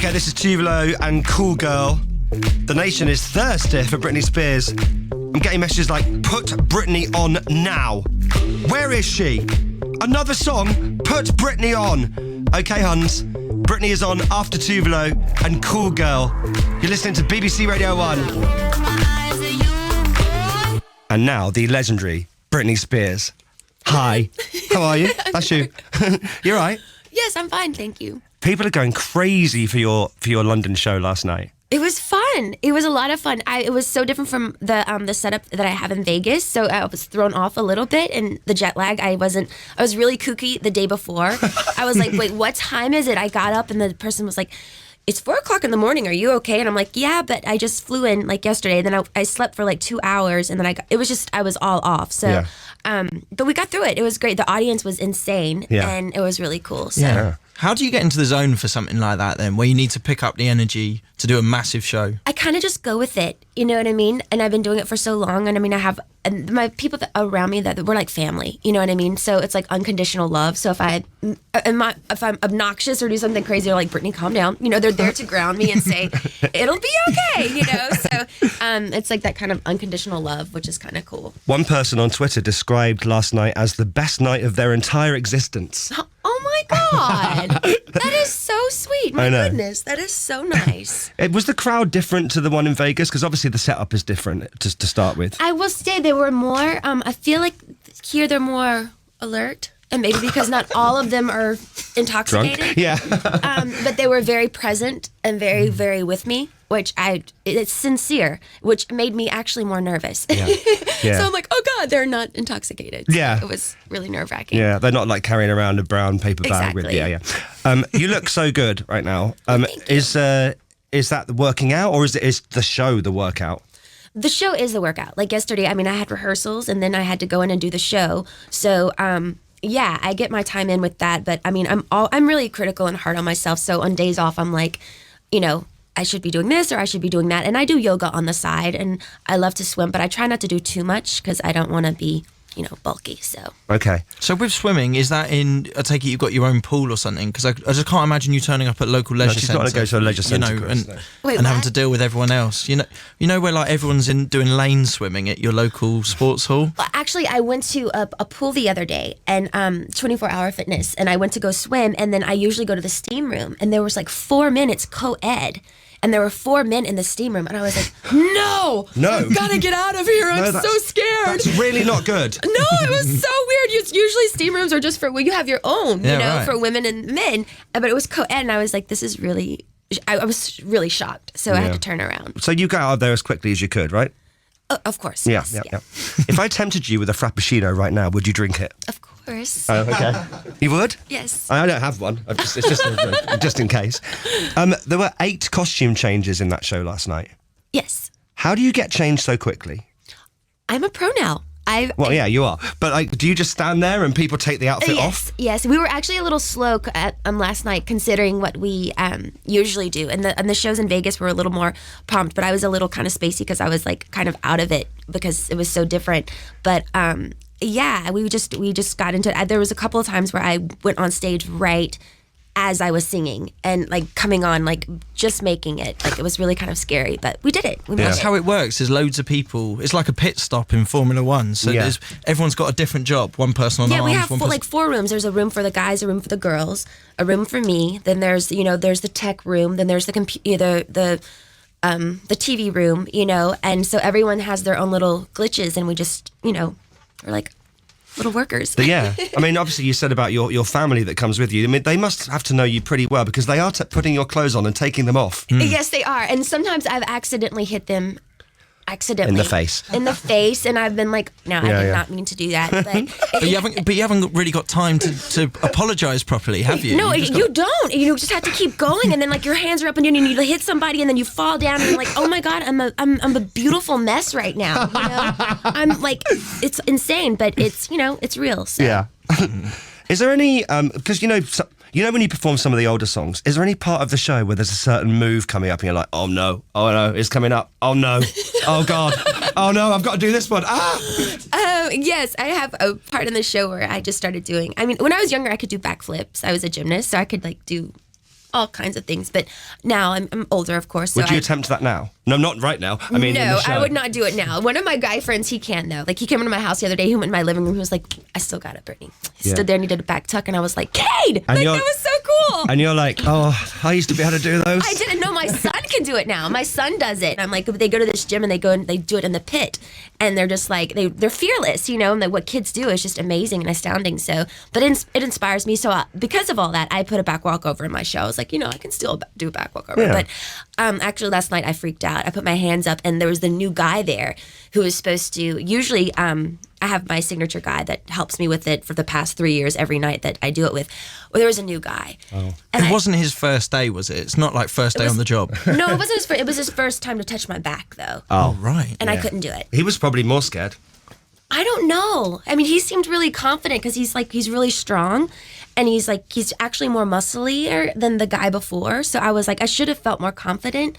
Okay, this is Tuvelo and Cool Girl. The nation is thirsty for Britney Spears. I'm getting messages like, put Britney on now. Where is she? Another song? Put Britney on. Okay, Huns. Britney is on after Tuvelo and Cool Girl. You're listening to BBC Radio 1. And now, the legendary Britney Spears. Hi. How are you? That's you. You're right. Yes, I'm fine, thank you. People are going crazy for your London show last night. It was fun. It was a lot of fun. It was so different from the setup that I have in Vegas, so I was thrown off a little bit, and the jet lag, I was really kooky the day before. I was like, wait, what time is it? I got up, and the person was like, it's 4:00 in the morning. Are you okay? And I'm like, yeah, but I just flew in like yesterday. And then I slept for like 2 hours, and then I was all off. So, Yeah. But we got through it. It was great. The audience was insane, and it was really cool. So. Yeah. How do you get into the zone for something like that then, where you need to pick up the energy to do a massive show? I kind of just go with it, you know what I mean? And I've been doing it for so long, and I mean, I have my people around me that we're like family, you know what I mean? So it's like unconditional love. So if I'm obnoxious or do something crazy, they're like, Britney, calm down. You know, they're there to ground me and say, it'll be okay, you know? So it's like that kind of unconditional love, which is kind of cool. One person on Twitter described last night as the best night of their entire existence. Oh my God. That is so sweet. My goodness. That is so nice. Was the crowd different to the one in Vegas? Because obviously the setup is different to start with. I will say they were more, I feel like here they're more alert. And maybe because not all of them are intoxicated. Drunk? Yeah. But they were very present and very, very with me, which it's sincere, which made me actually more nervous. Yeah. Yeah. So I'm like, oh God, they're not intoxicated. So yeah. It was really nerve-wracking. Yeah, they're not like carrying around a brown paper bag. Exactly. Yeah. You look so good right now. Is that the working out, or is the show the workout? The show is the workout. Like yesterday, I mean, I had rehearsals and then I had to go in and do the show. So, yeah, I get my time in with that, but I mean, I'm really critical and hard on myself. So on days off, I'm like, you know, I should be doing this or I should be doing that. And I do yoga on the side, and I love to swim, but I try not to do too much because I don't want to be, you know, bulky. So okay. So with swimming, is that in? I take it you've got your own pool or something? Because I just can't imagine you turning up at local leisure centre. She's not going to go to a leisure centre, Chris, and having to deal with everyone else. You know where like everyone's doing lane swimming at your local sports hall. Well, actually, I went to a pool the other day, and 24-hour fitness, and I went to go swim, and then I usually go to the steam room, and there was like 4 minutes co-ed. And there were 4 men in the steam room, and I was like, no, I've got to get out of here. I'm so scared. That's really not good. No, it was so weird. Usually steam rooms are just for, well, you have your own, for women and men. But it was co-ed, and I was like, this is really, I was really shocked. So I had to turn around. So you got out of there as quickly as you could, right? Of course, Yeah. yes. If I tempted you with a Frappuccino right now, would you drink it? Of course. Oh, okay. You would? Yes. I don't have one. It's just in case. There were 8 costume changes in that show last night. Yes. How do you get changed so quickly? I'm a pro now. Well, yeah, you are. But like, do you just stand there and people take the outfit off? Yes. We were actually a little slow last night, considering what we usually do. And the shows in Vegas were a little more pumped, but I was a little kind of spacey because I was like kind of out of it because it was so different. But yeah, we just got into it. There was a couple of times where I went on stage right as I was singing and like coming on, like just making it. Like it was really kind of scary, but we did it. That's how it works. There's loads of people. It's like a pit stop in Formula One. So everyone's got a different job. One person on arms. Yeah, we have 4 rooms. There's a room for the guys, a room for the girls, a room for me. Then there's the tech room. Then there's the computer, the TV room. And so everyone has their own little glitches, and we just we're like little workers. But yeah, I mean, obviously you said about your family that comes with you. I mean, they must have to know you pretty well because they are putting your clothes on and taking them off. Yes, they are. And sometimes I've accidentally hit them. In the face, and I've been like, no, I did not mean to do that. But you haven't really got time to apologise properly, have you? No, you don't. You just have to keep going, and then like your hands are up, and you hit somebody, and then you fall down, and you're like, oh my God, I'm a beautiful mess right now. I'm like, it's insane, but it's it's real. So. Yeah. Is there any because when you perform some of the older songs, is there any part of the show where there's a certain move coming up and you're like, oh no, it's coming up, oh no, oh God, oh no, I've got to do this one, Yes, I have a part in the show where I just started doing, I mean, when I was younger, I could do backflips. I was a gymnast, so I could like do all kinds of things. But now I'm older, of course. So Would you attempt that now? No, not right now. I mean, in no, the show. I would not do it now. One of my guy friends, he can though. Like he came into my house the other day. He went in my living room. He was like, "I still got it, Britney." He stood there and he did a back tuck, and I was like, "Cade!" Like that was so cool. And you're like, "Oh, I used to be able to do those." I didn't know my son can do it now. My son does it. I'm like, they go to this gym and they go and they do it in the pit, and they're just like they're fearless, you know. And like what kids do is just amazing and astounding. So, but it inspires me. So because of all that, I put a back walkover in my show. I was like, I can still do a back walkover. Yeah. But actually, last night I freaked out. I put my hands up, and there was the new guy there who was supposed to. Usually, I have my signature guy that helps me with it for the past 3 years every night that I do it with. Well, there was a new guy. Oh. And it wasn't his first day, was it? It's not like first day on the job. No, it wasn't his first. It was his first time to touch my back, though. Oh, right. And I couldn't do it. He was probably more scared. I don't know. I mean, he seemed really confident because he's really strong, and he's actually more musclier than the guy before. So I was like, I should have felt more confident,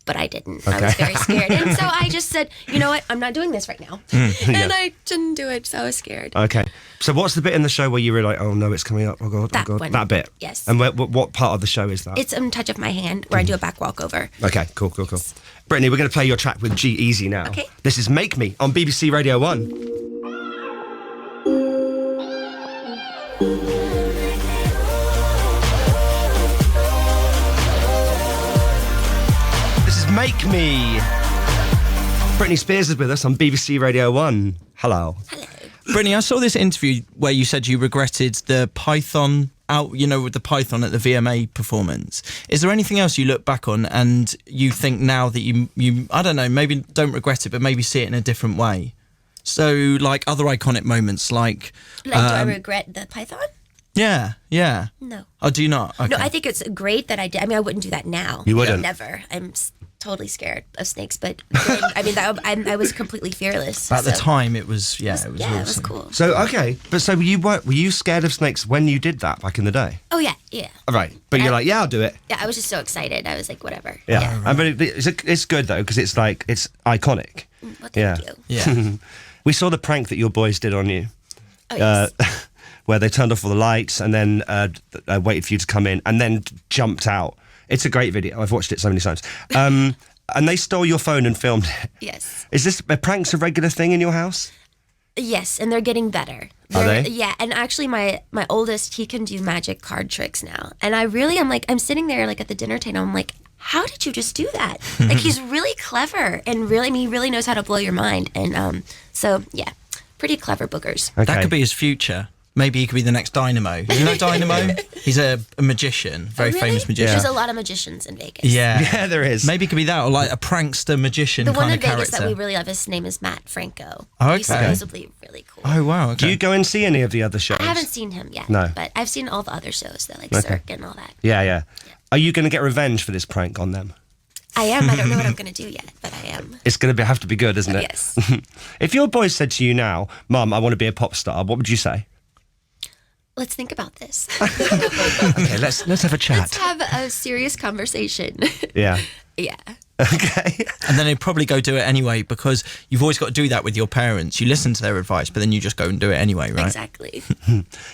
but I didn't. I was very scared, and so I just said, you know what, I'm not doing this right now, and I didn't do it. So I was scared. Okay. So what's the bit in the show where you were like, oh no, it's coming up? Oh god, That one. That bit. Yes. And what part of the show is that? It's a touch of my hand where I do a back walkover. Okay, cool. Brittany, we're going to play your track with G-Eazy now. Okay. This is Make Me on BBC Radio 1. This is Make Me. Britney Spears is with us on BBC Radio 1. Hello. Britney, I saw this interview where you said you regretted the Python with the Python at the VMA performance. Is there anything else you look back on and you think now that you I don't know, maybe don't regret it, but maybe see it in a different way? So, like other iconic moments, like... Do I regret the Python? Yeah. No. Oh, do you not? Okay. No, I think it's great that I did. I mean, I wouldn't do that now. You wouldn't? Never. I'm totally scared of snakes, but I was completely fearless. At the time, it was awesome. It was cool. So, okay. But so were you scared of snakes when you did that back in the day? Oh, yeah. Right. But you're like, yeah, I'll do it. Yeah, I was just so excited. I was like, whatever. Yeah. Right. But it's good, though, because it's like, it's iconic. Well, thank you. Yeah. We saw the prank that your boys did on you. Oh, yes. Where they turned off all the lights and then waited for you to come in and then jumped out. It's a great video. I've watched it so many times. And they stole your phone and filmed it. Yes. Is this pranks a regular thing in your house? Yes, and they're getting better. Are they? Yeah, and actually my oldest, he can do magic card tricks now. And I'm sitting there like at the dinner table, I'm like, how did you just do that? Like he's really clever and he really knows how to blow your mind. And so, yeah, pretty clever boogers. Okay. That could be his future. Maybe he could be the next Dynamo. You know Dynamo? He's a magician, very famous magician. There's a lot of magicians in Vegas. Yeah, there is. Maybe it could be that, or like a prankster magician The one kind in of Vegas character. that we really love, his name is Matt Franco. Oh, okay. He's supposedly really cool. Oh wow! Okay. Do you go and see any of the other shows? I haven't seen him yet. No. But I've seen all the other shows, though, like Cirque and all that. Yeah. Are you going to get revenge for this prank on them? I am. I don't know what I'm going to do yet, but I am. It's going to have to be good, isn't it? Yes. If your boys said to you now, Mum, I want to be a pop star, what would you say? Let's think about this. Okay, let's have a chat. Let's have a serious conversation. Yeah. Yeah. Okay. And then they'd probably go do it anyway because you've always got to do that with your parents. You listen to their advice, but then you just go and do it anyway, right? Exactly.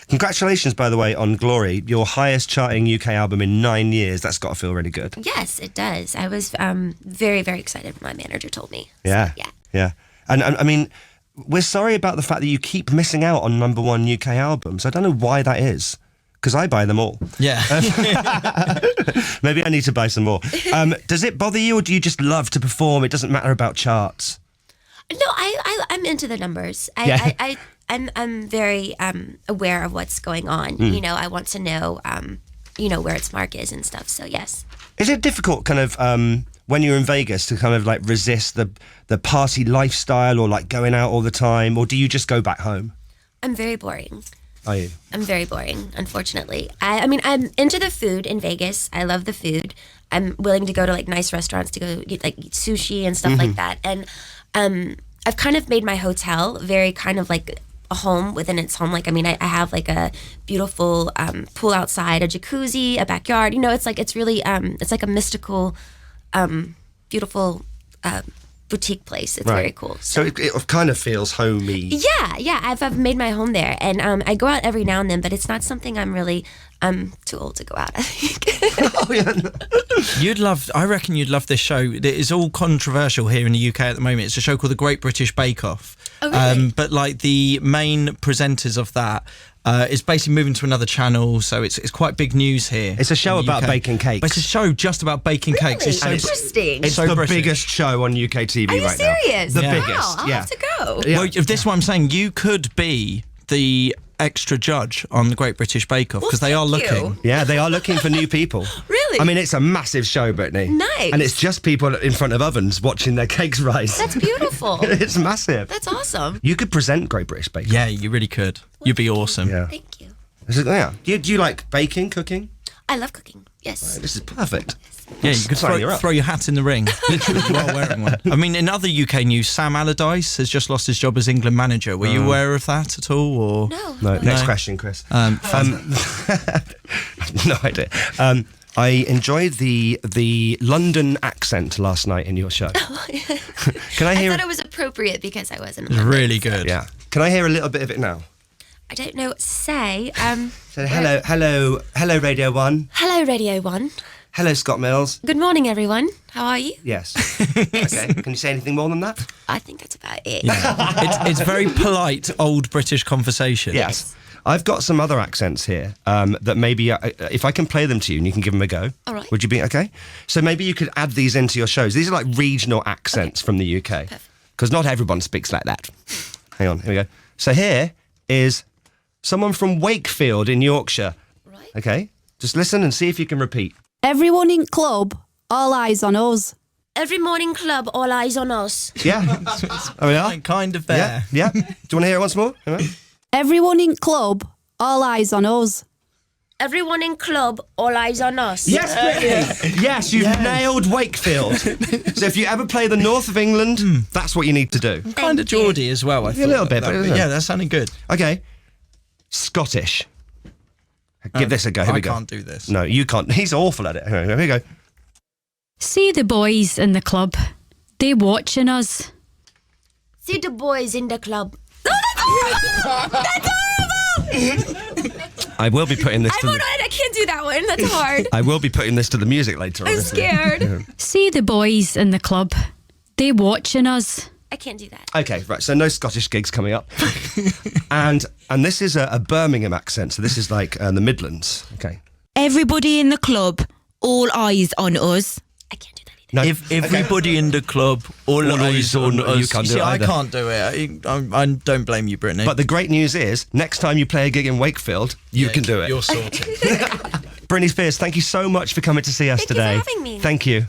Congratulations, by the way, on Glory, your highest charting UK album in 9 years. That's got to feel really good. Yes, it does. I was very, very excited when my manager told me. Yeah. So, Yeah. And I mean, we're sorry about the fact that you keep missing out on #1 UK albums. I don't know why that is, because I buy them all. Yeah. Maybe I need to buy some more. Does it bother you, or do you just love to perform? It doesn't matter about charts. No, I'm into the numbers. I'm very aware of what's going on. You know, I want to know, where its mark is and stuff. So yes. Is it difficult, kind of, when you're in Vegas, to kind of like resist the party lifestyle, or like going out all the time, or do you just go back home? I'm very boring. Are you? I'm very boring, unfortunately. I mean, I'm into the food in Vegas. I love the food. I'm willing to go to like nice restaurants to go eat sushi and stuff like that. And I've kind of made my hotel very kind of like a home within its home. Like, I mean, I have like a beautiful pool outside, a jacuzzi, a backyard. You know, it's really it's like a mystical, beautiful boutique place. It's very cool. So it kind of feels homey. Yeah. I've made my home there, and I go out every now and then, but it's not something I'm really I'm too old to go out, I think. Oh, yeah. I reckon you'd love this show. It is all controversial here in the UK at the moment. It's a show called The Great British Bake Off. Oh, really? But like the main presenters of that is basically moving to another channel, so it's quite big news here. It's a show in the about UK. baking cakes. But it's a show just about baking cakes. It's so Really? Interesting. It's so the British. biggest show on UK TV Are you right now. serious? The Yeah. biggest. Wow, I'll yeah. have to go. Yeah. Well, if this is what I'm saying, you could be the extra judge on the Great British Bake Off because they are thank looking. you. Yeah, they are looking for new people. Really? I mean, it's a massive show, Britney. Nice. And it's just people in front of ovens watching their cakes rise. That's beautiful. It's massive. That's awesome. You could present Great British Bake Off. Yeah, you really could. You'd be awesome. Yeah. Thank you. Yeah. Do you like baking, cooking? I love cooking. Yes. This is perfect. Yeah, you could Sign you up. throw your hat in the ring, literally, while wearing one. I mean, in other UK news, Sam Allardyce has just lost his job as England manager. Were you aware of that at all? Or No, next question, Chris. fun. No idea. I enjoyed the London accent last night in your show. Can I I hear? thought it was appropriate because I wasn't. It was really good. Yeah. Can I hear a little bit of it now? I don't know what to say. So, hello, Radio 1. Hello, Radio 1. Hello, Scott Mills. Good morning, everyone. How are you? Yes. Okay. Can you say anything more than that? I think that's about it. It's very polite, old British conversation. Yes. I've got some other accents here that maybe if I can play them to you and you can give them a go. All right. Would you be okay? So maybe you could add these into your shows. These are like regional accents from the UK. Because not everyone speaks like that. Hang on, here we go. So here is someone from Wakefield in Yorkshire. Right. Okay? Just listen and see if you can repeat. Everyone in club, all eyes on us. Every morning club, all eyes on us. Yeah? Oh, we are? Kind of there. Yeah? Yeah? Do you want to hear it once more? All right. Everyone in club, all eyes on us. Everyone in club, all eyes on us. Yes, Britney! Yes, you've nailed Wakefield. So if you ever play the north of England, that's what you need to do. Kind of Geordie as well, I thought. little bit, but yeah, that sounded good. Okay. Scottish. Give this a go. Here I we go. can't do this. No, you can't. He's awful at it. Here we go. See the boys in the club. They watching us. See the boys in the club. I will be putting this I'm on it. I can't do that one. That's hard. I will be putting this to the music later on. I'm scared. See the boys in the club. They watching us. I can't do that. Okay, right. So no Scottish gigs coming up, and this is a Birmingham accent. So this is like the Midlands. Okay. Everybody in the club, all eyes on us. I can't do that either. No, If everybody in the club, all eyes on us. you can't do See, it I either. can't do it. I don't blame you, Britney. But the great news is, next time you play a gig in Wakefield, you can do it. You're sorted. Britney Spears, thank you so much for coming to see us Thank you for today. having me. Thank you.